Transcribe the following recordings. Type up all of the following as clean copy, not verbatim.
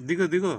దిగు దిగు.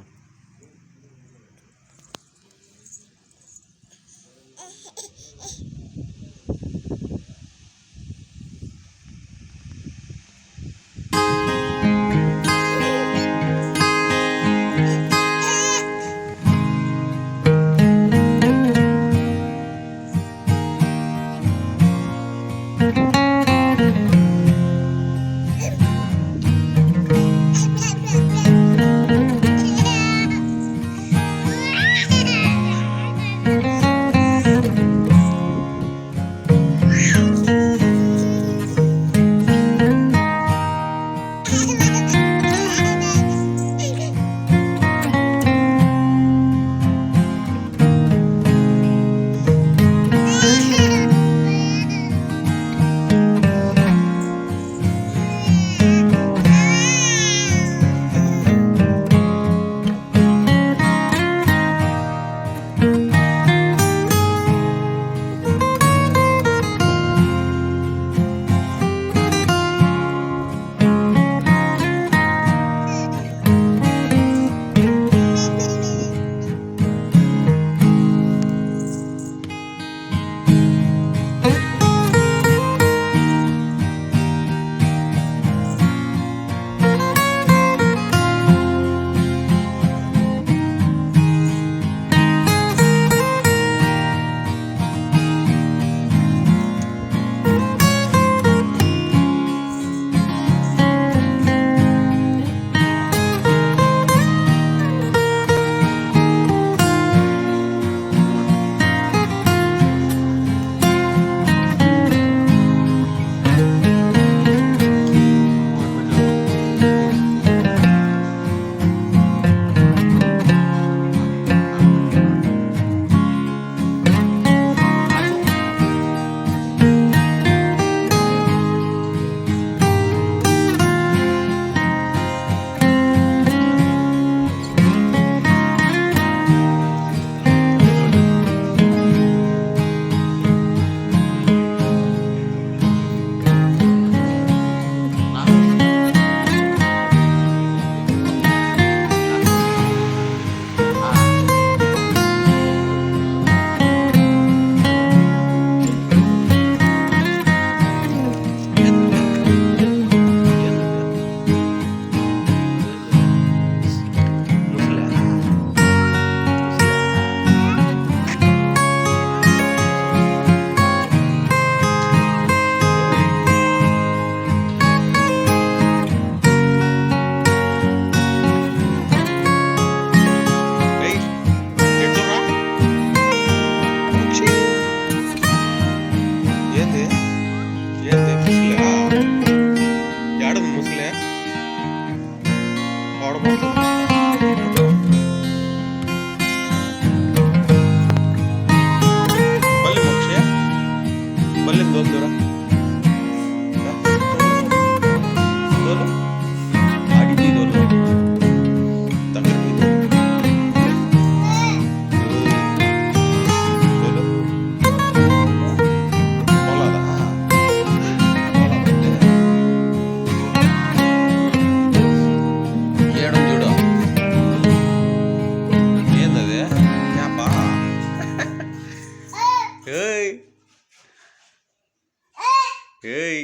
ఏయ్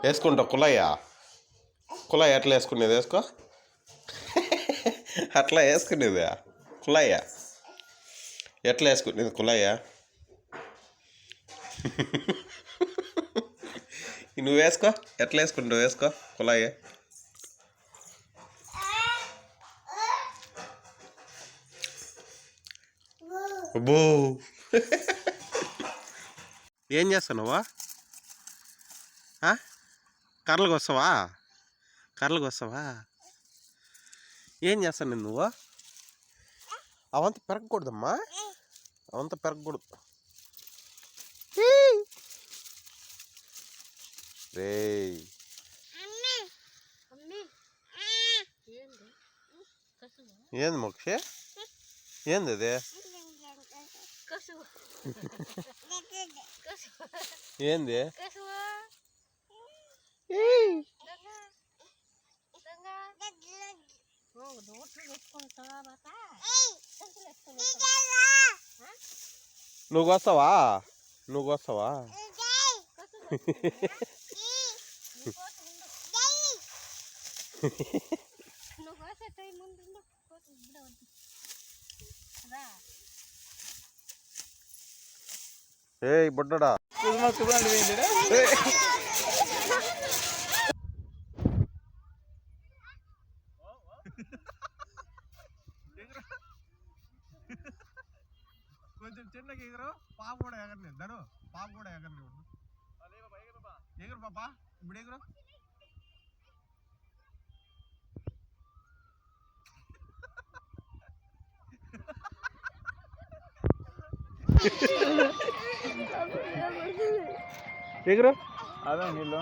వేసుకుంటా కులయ్య కులయ్య ఎట్లా వేసుకునేది వేసుకో అట్లా వేసుకునేది కులయ్య ఎట్లా వేసుకునేది కులయ్య నువ్వు వేసుకో ఎట్లా వేసుకుంటావు వేసుకో కులయ్య అబ్బో ఏం చేస్తున్నావా కర్రలకు వస్తావా కర్రలకు వస్తావా ఏం చేస్తాను నువ్వు అవంతా పెరగకూడదమ్మా అవంతా పెరగకూడదు రే ఏంది మోక్షే ఏంది అదే ఏంది నువ్వు వస్తావా? నువ్వు వస్తావా? ఏయ్ బుడ్డడా కొంచెం చిన్నగా ఎగురు పాప కూడా ఎగరలేదు దడు పాప కూడా ఎగరలేదు ఎగురు పాప ఇప్పుడు ఎగురు ఎగురు అదే నీళ్ళు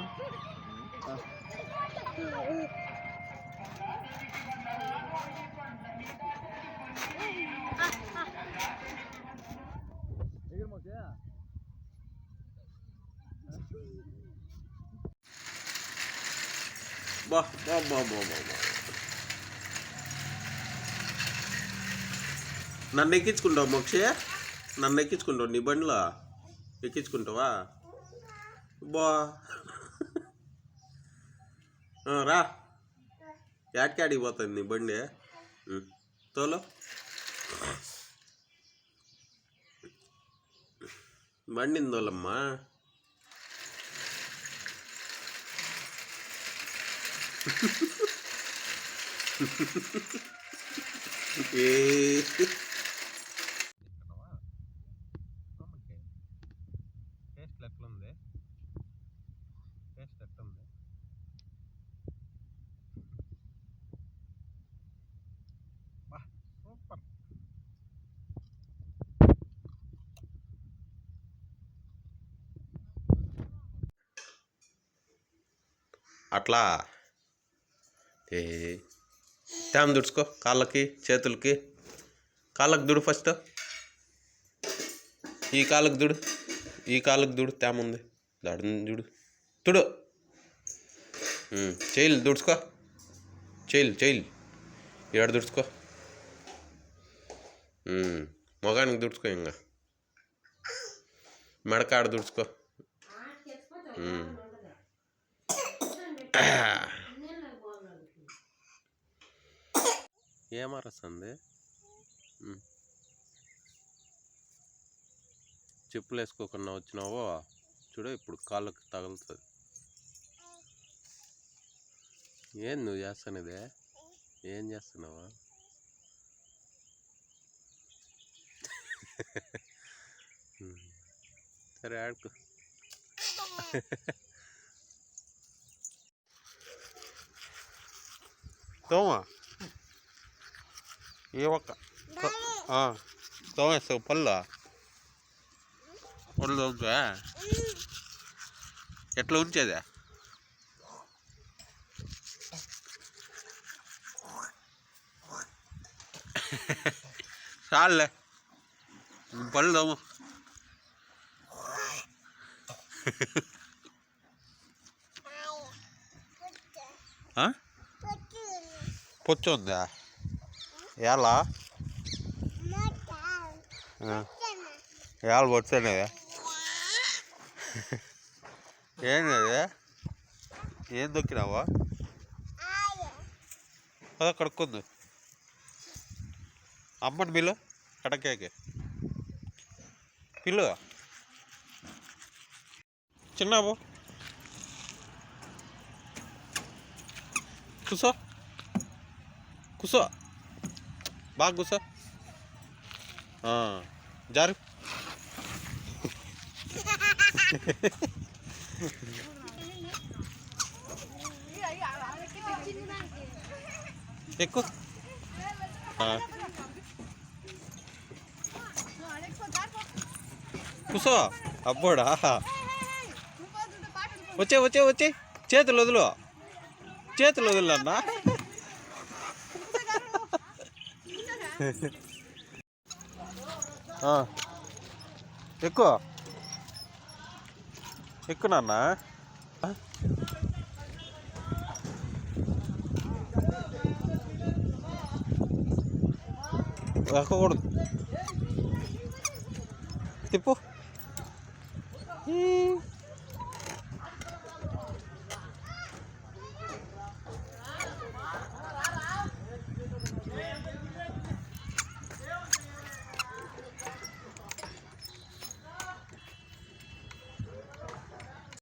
బా బా బా బా బా బా. నన్ను ఎక్కించుకుంటావు మోక్షే? నన్ను ఎక్కించుకుంటావు? నీ బండిలో ఎక్కించుకుంటావా? బా రా యాడికి పోతుంది నీ బండి తోలో బండిని తోలమ్మా. టేస్ట్ ఎట్లుంది? టేస్ట్ ఎట్లుంది? సూపర్. అట్లా ఏ తేమ దుడుచుకో కాళ్ళకి చేతులకి. కాళ్ళకి దుడు ఫస్ట్. ఈ కాళ్ళకి దుడు, ఈ కాళ్ళకి దుడు. తేమ ఉంది దాడి దుడు తుడు. చేయలు దుడుచుకో, చేయలు ఏడు దుడుచుకో. మొగానికి దుడుచుకో. ఇంకా మెడకాడ దుడుచుకో. ఏమరస్తుంది? చెప్పులు వేసుకోకుండా వచ్చినావో చూడు, ఇప్పుడు కాళ్ళకి తగులుతుంది. ఏం నువ్వు చేస్తానిదే? ఏం చేస్తున్నావా? సరే ఆడుకో. తోమా ఏ ఒక్క తోమేస్తావు పళ్ళు తోముతా. ఎట్లా ఉంచేదా? చాలులే పళ్ళు తోము. పొచ్చు ఉందా? ఎలా ఏళ్ళ వచ్చానేది? ఏంది? ఏం దొక్కినావా? అదే కడుక్కుంది. అమ్మని పిల్లు కడకేకి పిల్లు. చిన్నాబు కూసో, కూసో, బాగా కూసో. జారు ఎక్కువ. కూసో. అబ్బోడా వచ్చే చేతులు వదులు, చేతులు వదులు అన్నా. ఎక్కువ నాన్న. ఎక్కకూడదు. తిప్పు.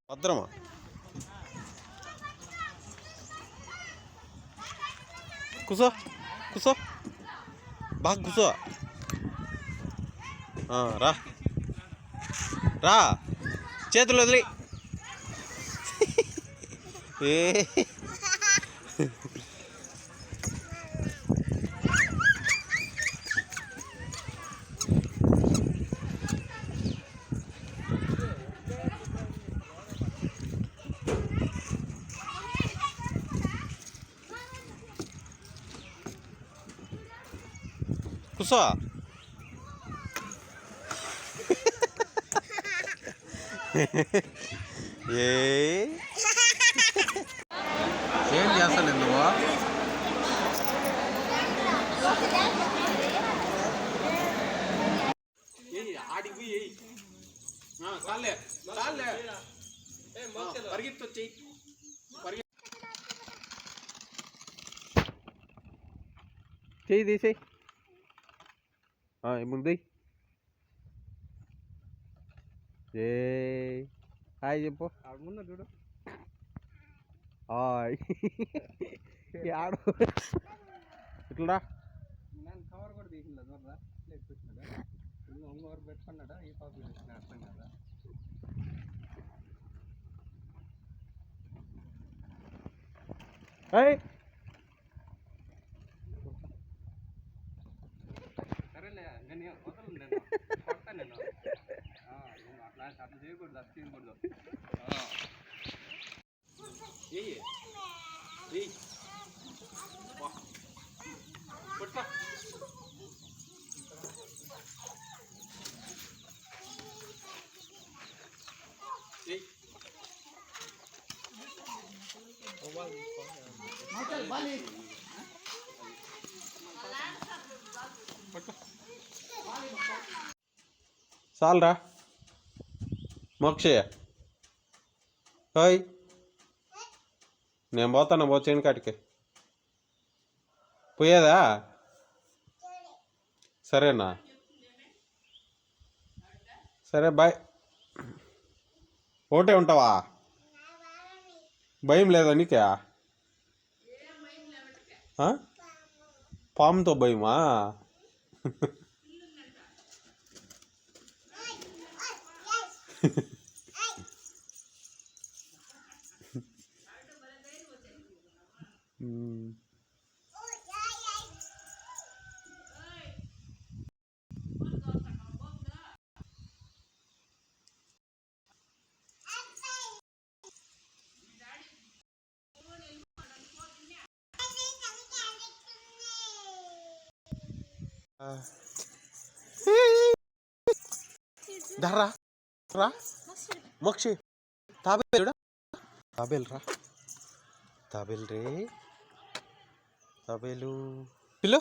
భద్రమా. కూసో కూసో బాగా కూసో. రా రా, చేతులు వదిలి. ఏ కూసో. ఏం చేస్తాను నువ్వు? చెయ్యి తీసేయి. ముందు ఏ హాయ్ చెప్పు. ముందు చూడు. హాయ్ ఆడు ఇట్లా కవర్ కూడా తీసిందా చూడరా. ఇంకొకరు పెట్టుకున్నాడా ఈ పాప అర్థం కదా. సరేలే నేను వదలను, నేను కొడతాను. నేను అట్లా అట్లా చేయకూడదు, అది చేయకూడదు. కొట్టా. చాలరా మోక్షయ్య. హాయ్, నేను పోతాను. చేను కాటికి పోయేదా? సరేనా? సరే బాయ్. ఒకటే ఉంటావా? భయం లేదా నీకే? పాముతో భయమా? ధర్రా రా మోక్షి. తాబేలుడా? తాబేలు రా. తాబేలు రే, తాబేలు పిల్లు.